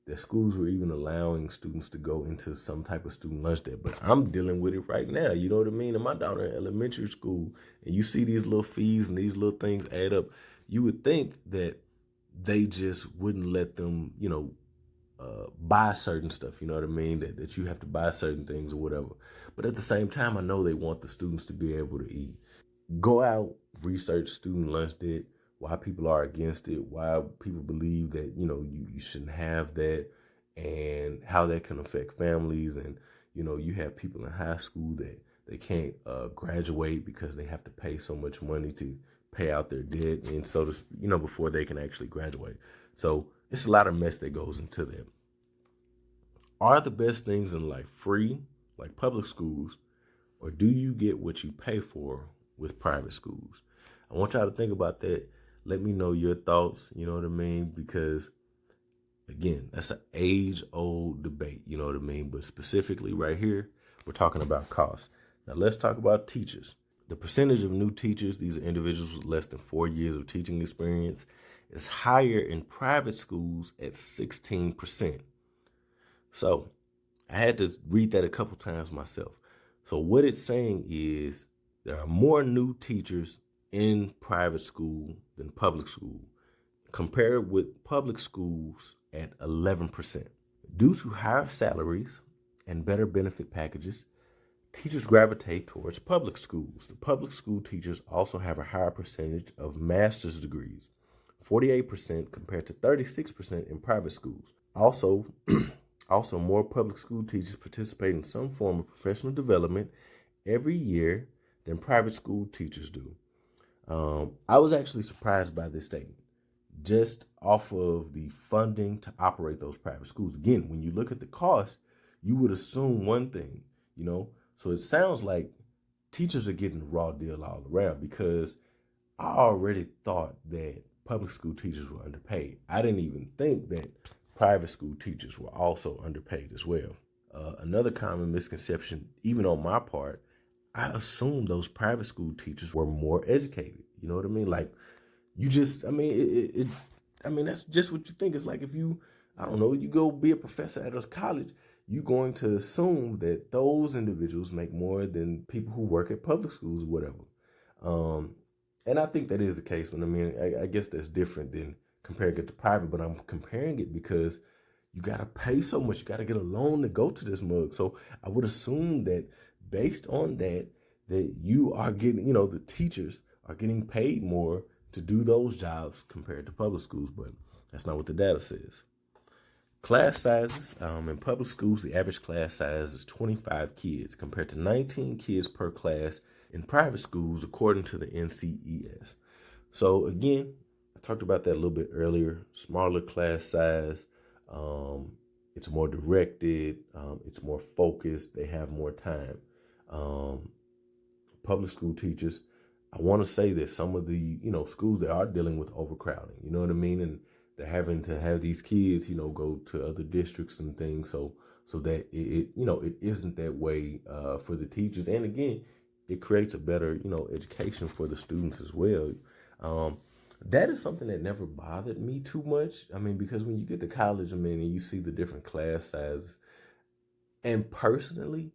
the schools were even allowing students to go into some type of student lunch debt, but I'm dealing with it right now. You know what I mean? And my daughter in elementary school, and you see these little fees and these little things add up. You would think that they just wouldn't let them, buy certain stuff, you know what I mean? That you have to buy certain things or whatever. But at the same time, I know they want the students to be able to eat. Go out, research student lunch debt, why people are against it, why people believe that, you shouldn't have that, and how that can affect families. And, you have people in high school that they can't graduate because they have to pay so much money to pay out their debt, and so to, before they can actually graduate. So it's a lot of mess that goes into that. Are the best things in life free, like public schools, or do you get what you pay for with private schools. I want y'all to think about that. Let me know your thoughts, you know what I mean? Because again, that's an age-old debate, you know what I mean? But specifically right here, we're talking about costs. Now let's talk about teachers. The percentage of new teachers, these are individuals with less than 4 years of teaching experience, is higher in private schools at 16%. So I had to read that a couple times myself. So what it's saying is there are more new teachers in private school than public school, compared with public schools at 11%. Due to higher salaries and better benefit packages, teachers gravitate towards public schools. The public school teachers also have a higher percentage of master's degrees, 48% compared to 36% in private schools. Also, more public school teachers participate in some form of professional development every year than private school teachers do. I was actually surprised by this statement, just off of the funding to operate those private schools. Again, when you look at the cost, you would assume one thing, you know. So it sounds like teachers are getting the raw deal all around, because I already thought that public school teachers were underpaid. I didn't even think that private school teachers were also underpaid as well. Another common misconception, even on my part, I assumed those private school teachers were more educated. You know what I mean? Like, you just, I mean, that's just what you think. It's like if you, I don't know, you go be a professor at a college, you're going to assume that those individuals make more than people who work at public schools or whatever. And I think that is the case. But I mean, I guess that's different than comparing it to private, but I'm comparing it because you got to pay so much. You got to get a loan to go to this mug. So I would assume that based on that you are getting, you know, the teachers are getting paid more to do those jobs compared to public schools, but that's not what the data says. Class sizes, in public schools, the average class size is 25 kids compared to 19 kids per class in private schools, according to the NCES. So again, I talked about that a little bit earlier. Smaller class size, it's more directed, it's more focused, they have more time. Public school teachers, I want to say that some of the, you know, schools that are dealing with overcrowding, you know what I mean? And they're having to have these kids, you know, go to other districts and things. So that it you know, it isn't that way for the teachers. And again, it creates a better, you know, education for the students as well. That is something that never bothered me too much. I mean, because when you get to college, I mean, and you see the different class sizes, and personally,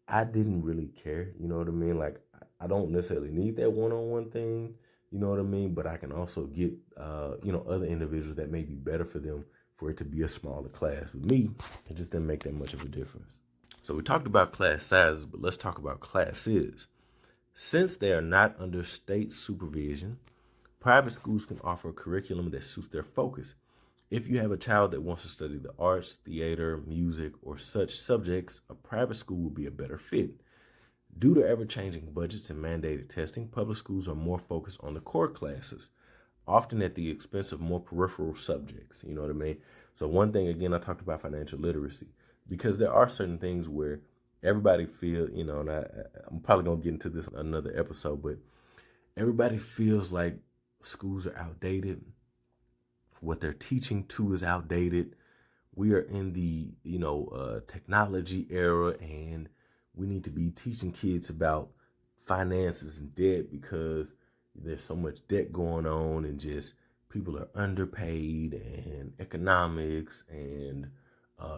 I didn't really care. You know what I mean? Like, I don't necessarily need that one-on-one thing. You know what I mean? But I can also get, you know, other individuals that may be better for them for it to be a smaller class. With me, it just didn't make that much of a difference. So we talked about class sizes, but let's talk about classes. Since they are not under state supervision, private schools can offer a curriculum that suits their focus. If you have a child that wants to study the arts, theater, music, or such subjects, a private school will be a better fit. Due to ever-changing budgets and mandated testing, public schools are more focused on the core classes, often at the expense of more peripheral subjects. You know what I mean? So one thing, again, I talked about financial literacy, because there are certain things where everybody feel, you know, and I'm probably going to get into this in another episode, but everybody feels like schools are outdated. What they're teaching to is outdated. We are in the, you know, technology era, and we need to be teaching kids about finances and debt, because there's so much debt going on, and just people are underpaid, and economics and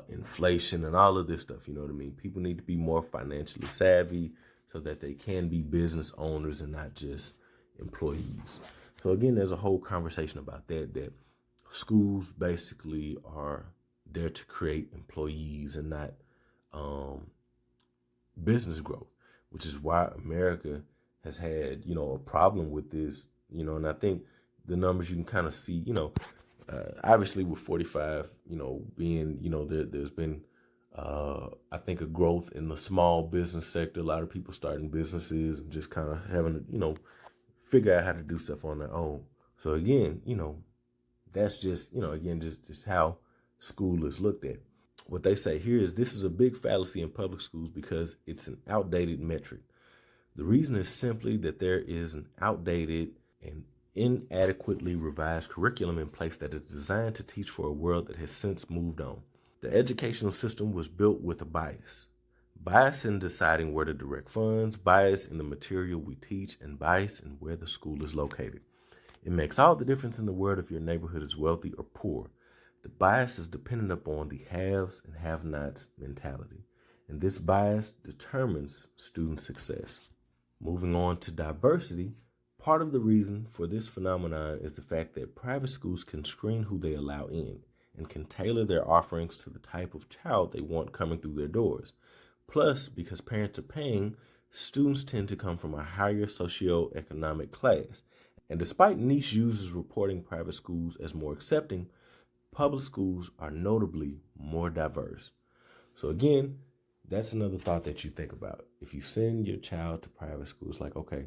inflation and all of this stuff. You know what I mean? People need to be more financially savvy so that they can be business owners and not just employees. So again, there's a whole conversation about that schools basically are there to create employees and not business growth, which is why America has had, you know, a problem with this, you know. And I think the numbers you can kind of see, you know, obviously with 45, you know, being, you know, there's been, I think, a growth in the small business sector. A lot of people starting businesses and just kind of having to, you know, figure out how to do stuff on their own. So again, you know, that's just, you know, again, just how school is looked at. What they say here is this is a big fallacy in public schools because it's an outdated metric. The reason is simply that there is an outdated and inadequately revised curriculum in place that is designed to teach for a world that has since moved on. The educational system was built with a bias. Bias in deciding where to direct funds, bias in the material we teach, and bias in where the school is located. It makes all the difference in the world if your neighborhood is wealthy or poor. The bias is dependent upon the haves and have-nots mentality, and this bias determines student success. Moving on to diversity, part of the reason for this phenomenon is the fact that private schools can screen who they allow in and can tailor their offerings to the type of child they want coming through their doors. Plus, because parents are paying, students tend to come from a higher socioeconomic class. And despite niche users reporting private schools as more accepting, public schools are notably more diverse. So again, that's another thought that you think about. If you send your child to private school, it's like, okay,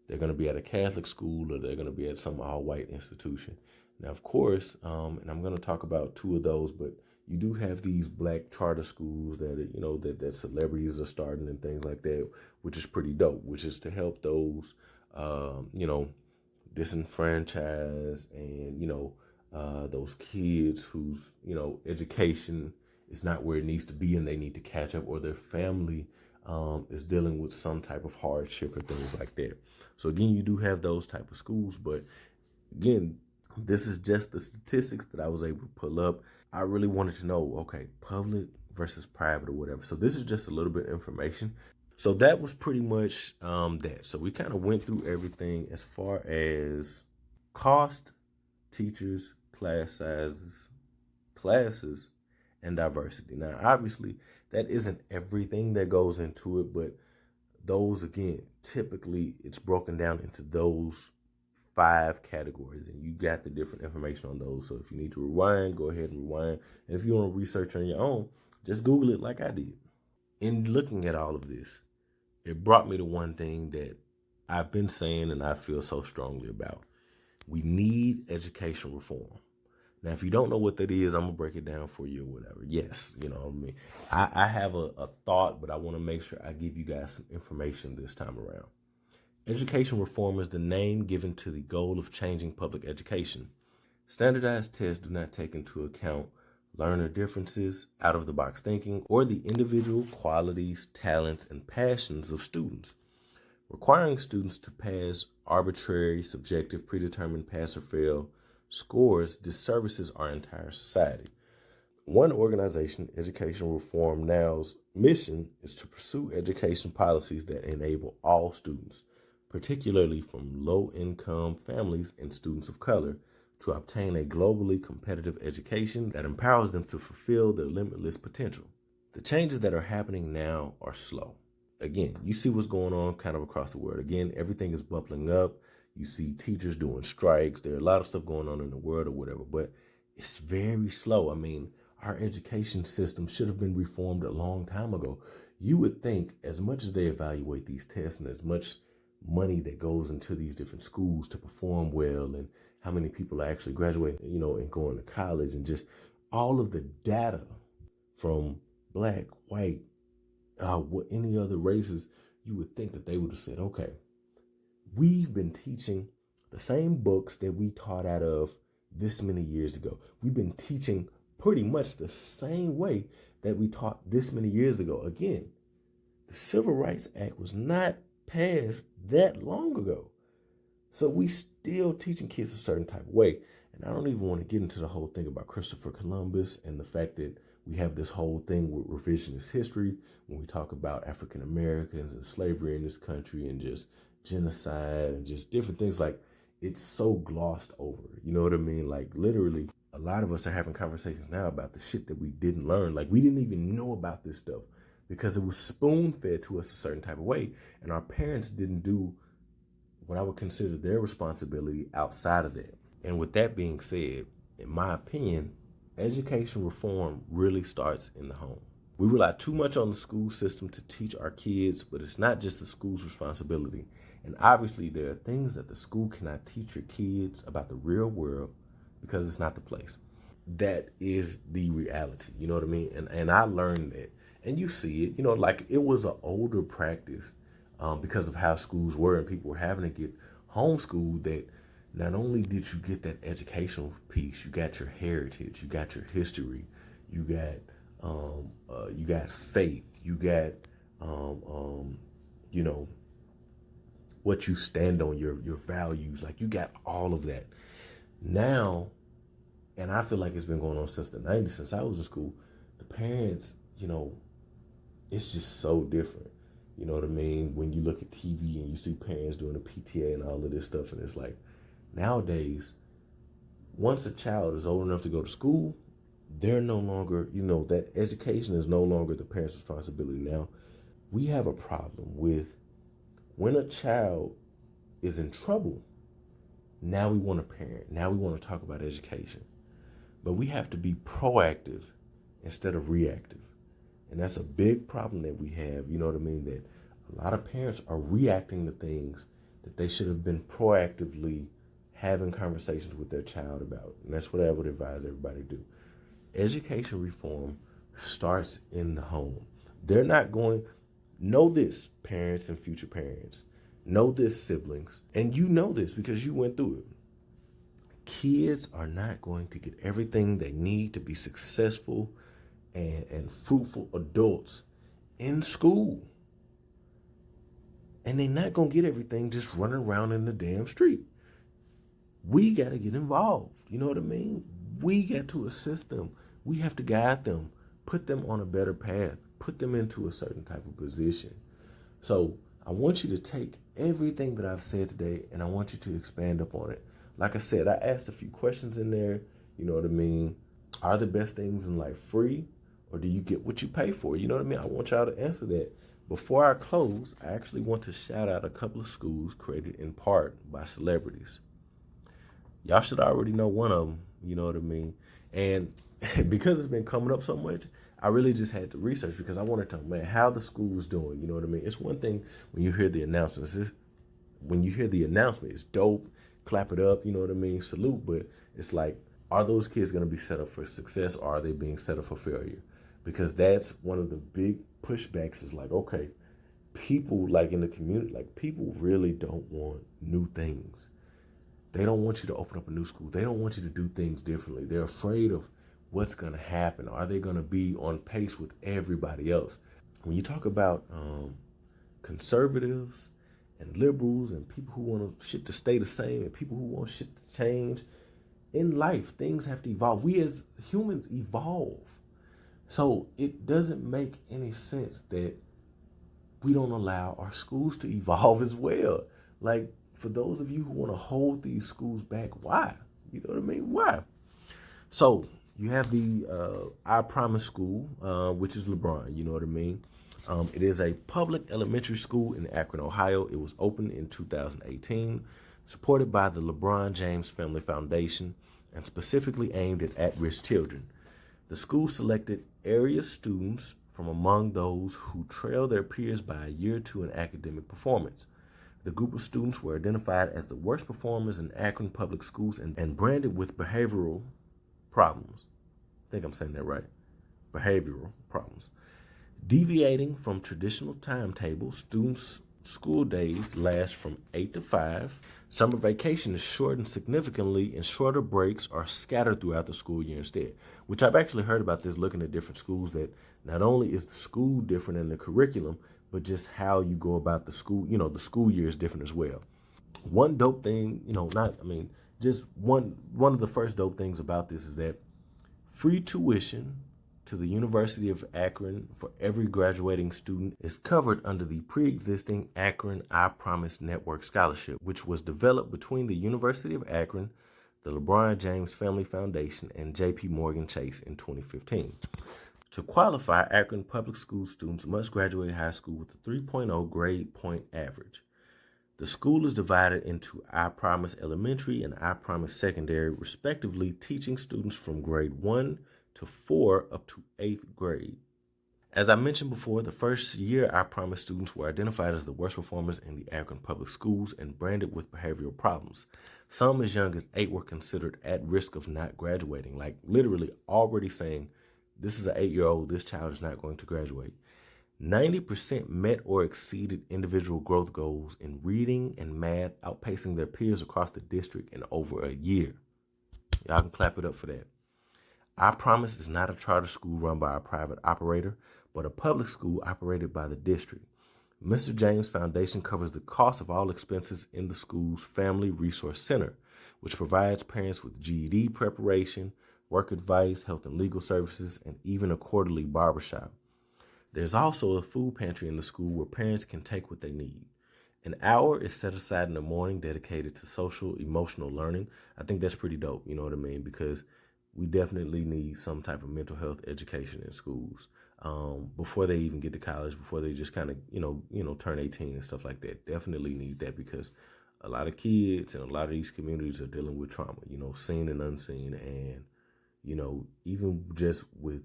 they're going to be at a Catholic school or they're going to be at some all-white institution. Now, of course, and I'm going to talk about two of those, but you do have these black charter schools that, that celebrities are starting and things like that, which is pretty dope, which is to help those, disenfranchised and, those kids whose, education is not where it needs to be and they need to catch up, or their family is dealing with some type of hardship or things like that. So again, you do have those type of schools, but again, this is just the statistics that I was able to pull up. I really wanted to know, okay, public versus private or whatever. So this is just a little bit of information. So that was pretty much that. So we kind of went through everything as far as cost, teachers, class sizes, classes, and diversity. Now, obviously, that isn't everything that goes into it, but those, again, typically it's broken down into those 5 categories, and you got the different information on those. So if you need to rewind, go ahead and rewind. And if you want to research on your own, just Google it like I did. In looking at all of this, it brought me to one thing that I've been saying and I feel so strongly about. We need education reform. Now, if you don't know what that is, I'm going to break it down for you or whatever. Yes, I have a thought, but I want to make sure I give you guys some information this time around. Education reform is the name given to the goal of changing public education. Standardized tests do not take into account learner differences, out-of-the-box thinking, or the individual qualities, talents, and passions of students. Requiring students to pass arbitrary, subjective, predetermined pass or fail scores disservices our entire society. One organization, Education Reform Now's mission is to pursue education policies that enable all students, particularly from low-income families and students of color, to obtain a globally competitive education that empowers them to fulfill their limitless potential. The changes that are happening now are slow. Again, you see what's going on kind of across the world. Again, everything is bubbling up. You see teachers doing strikes. There are a lot of stuff going on in the world or whatever, but it's very slow. I mean, our education system should have been reformed a long time ago. You would think, as much as they evaluate these tests and as much money that goes into these different schools to perform well, and how many people are actually graduating, and going to college, and just all of the data from black, white, what any other races, you would think that they would have said, okay, we've been teaching the same books that we taught out of this many years ago. We've been teaching pretty much the same way that we taught this many years ago. Again, the Civil Rights Act was not passed that long ago. So we still teaching kids a certain type of way. And I don't even want to get into the whole thing about Christopher Columbus and the fact that we have this whole thing with revisionist history when we talk about African Americans and slavery in this country and just genocide and just different things. Like, it's so glossed over. You know what I mean? Like, literally, a lot of us are having conversations now about the shit that we didn't learn. Like, we didn't even know about this stuff because it was spoon-fed to us a certain type of way. And our parents didn't do what I would consider their responsibility outside of that. And with that being said, in my opinion, education reform really starts in the home. We rely too much on the school system to teach our kids, but it's not just the school's responsibility. And obviously, there are things that the school cannot teach your kids about the real world because it's not the place. That is the reality. You know what I mean? And I learned that. And you see it, like it was an older practice because of how schools were and people were having to get homeschooled, that not only did you get that educational piece, you got your heritage, you got your history, you got faith, you got you know, what you stand on, your values, like you got all of that. Now, and I feel like it's been going on since the 90s, since I was in school, the parents, it's just so different. You know what I mean? When you look at TV and you see parents doing the PTA and all of this stuff, and it's like, nowadays, once a child is old enough to go to school, they're no longer, that education is no longer the parent's responsibility. Now, we have a problem with when a child is in trouble, now we want to parent. Now we want to talk about education. But we have to be proactive instead of reactive. And that's a big problem that we have, you know what I mean? That a lot of parents are reacting to things that they should have been proactively having conversations with their child about. And that's what I would advise everybody to do. Education reform starts in the home. They're not going, know this, parents and future parents. Know this, siblings. And you know this because you went through it. Kids are not going to get everything they need to be successful and fruitful adults in school. And they're not going to get everything just running around in the damn street. We got to get involved. You know what I mean? We got to assist them. We have to guide them, put them on a better path, put them into a certain type of position. So I want you to take everything that I've said today and I want you to expand upon it. Like I said, I asked a few questions in there. You know what I mean? Are the best things in life free, or do you get what you pay for? You know what I mean? I want y'all to answer that. Before I close, I actually want to shout out a couple of schools created in part by celebrities. Y'all should already know one of them. You know what I mean? And because it's been coming up so much, I really just had to research because I wanted to know, man, how the school was doing. You know what I mean? It's one thing when you hear the announcements. When you hear the announcement, it's dope. Clap it up, you know what I mean? Salute. But it's like, are those kids going to be set up for success, or are they being set up for failure? Because that's one of the big pushbacks is like, okay, people like in the community, like people really don't want new things. They don't want you to open up a new school. They don't want you to do things differently. They're afraid of what's going to happen. Are they going to be on pace with everybody else? When you talk about conservatives and liberals and people who want shit to stay the same and people who want shit to change, in life, things have to evolve. We as humans evolve. So it doesn't make any sense that we don't allow our schools to evolve as well. Like, for those of you who want to hold these schools back, why? You know what I mean? Why? So you have the I Promise School, which is Lebron. You know what I mean? It is a public elementary school in Akron, Ohio. It was opened in 2018, supported by the Lebron James Family Foundation, and specifically aimed at-risk children. The school selected area students from among those who trail their peers by a year or two in academic performance. The group of students were identified as the worst performers in Akron public schools and branded with behavioral problems. I think I'm saying that right. Behavioral problems. Deviating from traditional timetables, students' school days last from 8 to 5. Summer vacation is shortened significantly, and shorter breaks are scattered throughout the school year instead. Which I've actually heard about this looking at different schools, that not only is the school different in the curriculum, but just how you go about the school, the school year is different as well. One dope thing, just one of the first dope things about this is that free tuition to the University of Akron for every graduating student is covered under the pre-existing Akron I Promise Network Scholarship, which was developed between the University of Akron, the LeBron James Family Foundation, and J.P. Morgan Chase in 2015. To qualify, Akron public school students must graduate high school with a 3.0 grade point average. The school is divided into I Promise Elementary and I Promise Secondary, respectively, teaching students from grade 1 to 4 up to 8th grade. As I mentioned before, the first year I Promise students were identified as the worst performers in the Akron public schools and branded with behavioral problems. Some as young as 8 were considered at risk of not graduating, like literally already saying, this is an 8-year-old, this child is not going to graduate. 90% met or exceeded individual growth goals in reading and math, outpacing their peers across the district in over a year. Y'all can clap it up for that. I Promise is not a charter school run by a private operator, but a public school operated by the district. Mr. James Foundation covers the cost of all expenses in the school's Family Resource Center, which provides parents with GED preparation, work advice, health and legal services, and even a quarterly barbershop. There's also a food pantry in the school where parents can take what they need. An hour is set aside in the morning dedicated to social, emotional learning. I think that's pretty dope, you know what I mean? Because we definitely need some type of mental health education in schools before they even get to college, before they just kind of, turn 18 and stuff like that. Definitely need that because a lot of kids and a lot of these communities are dealing with trauma, seen and unseen. And, even just with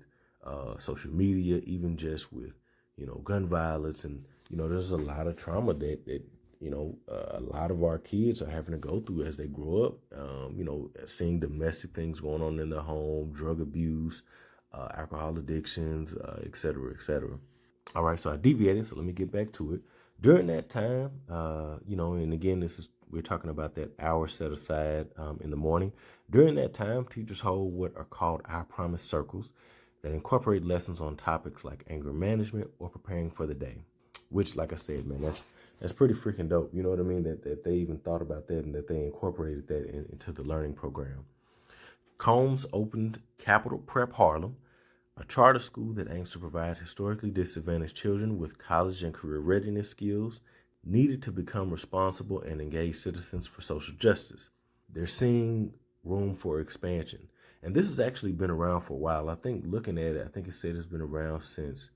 social media, even just with, gun violence. And, there's a lot of trauma that a lot of our kids are having to go through as they grow up, seeing domestic things going on in their home, drug abuse, alcohol addictions, et cetera, et cetera. All right, so I deviated, so let me get back to it. During that time, and again, we're talking about that hour set aside in the morning. During that time, teachers hold what are called I Promise circles that incorporate lessons on topics like anger management or preparing for the day, which, like I said, man, that's pretty freaking dope. You know what I mean? That they even thought about that and that they incorporated that into the learning program. Combs opened Capital Prep Harlem, a charter school that aims to provide historically disadvantaged children with college and career readiness skills needed to become responsible and engaged citizens for social justice. They're seeing room for expansion. And this has actually been around for a while. I think looking at it, I think it said it's been around since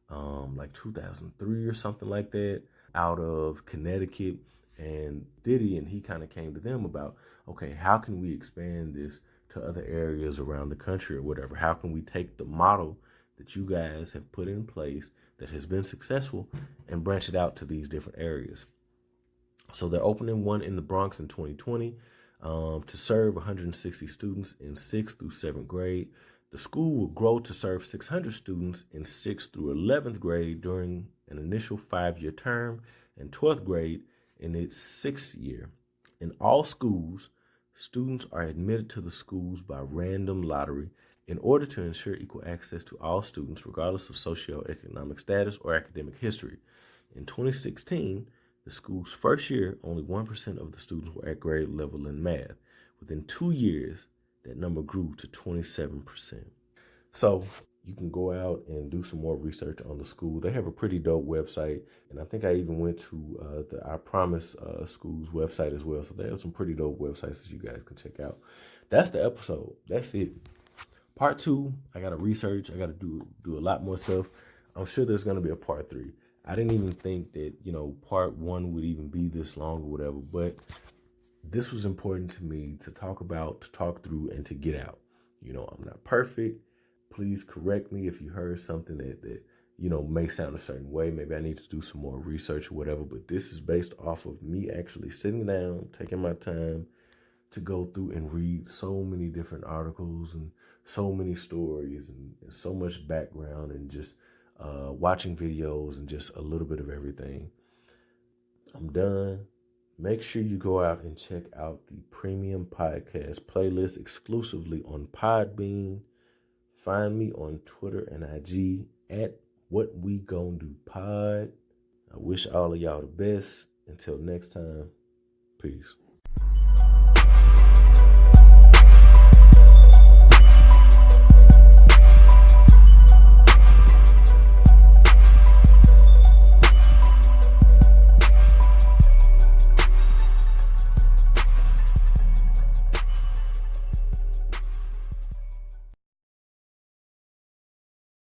like 2003 or something like that, out of Connecticut. And Diddy, and he kind of came to them about, okay, how can we expand this to other areas around the country or whatever? How can we take the model that you guys have put in place that has been successful and branch it out to these different areas? So they're opening one in the Bronx in 2020 to serve 160 students in 6th through 7th grade. The school will grow to serve 600 students in 6th through 11th grade during an initial 5-year term and 12th grade in its 6th year. In all schools, students are admitted to the schools by random lottery in order to ensure equal access to all students, regardless of socioeconomic status or academic history. In 2016, the school's first year, only 1% of the students were at grade level in math. Within 2 years, that number grew to 27%. So you can go out and do some more research on the school. They have a pretty dope website. And I think I even went to the I Promise school's website as well. So they have some pretty dope websites that you guys can check out. That's the episode. That's it. Part 2, I got to research. I got to do a lot more stuff. I'm sure there's going to be a part 3. I didn't even think that, part 1 would even be this long or whatever. But this was important to me to talk about, to talk through, and to get out. I'm not perfect. Please correct me if you heard something that may sound a certain way. Maybe I need to do some more research or whatever. But this is based off of me actually sitting down, taking my time to go through and read so many different articles and so many stories and so much background and just watching videos and just a little bit of everything. I'm done. Make sure you go out and check out the premium podcast playlist exclusively on Podbean. Find me on Twitter and IG at WhatWeGonDoPod. I wish all of y'all the best. Until next time, peace.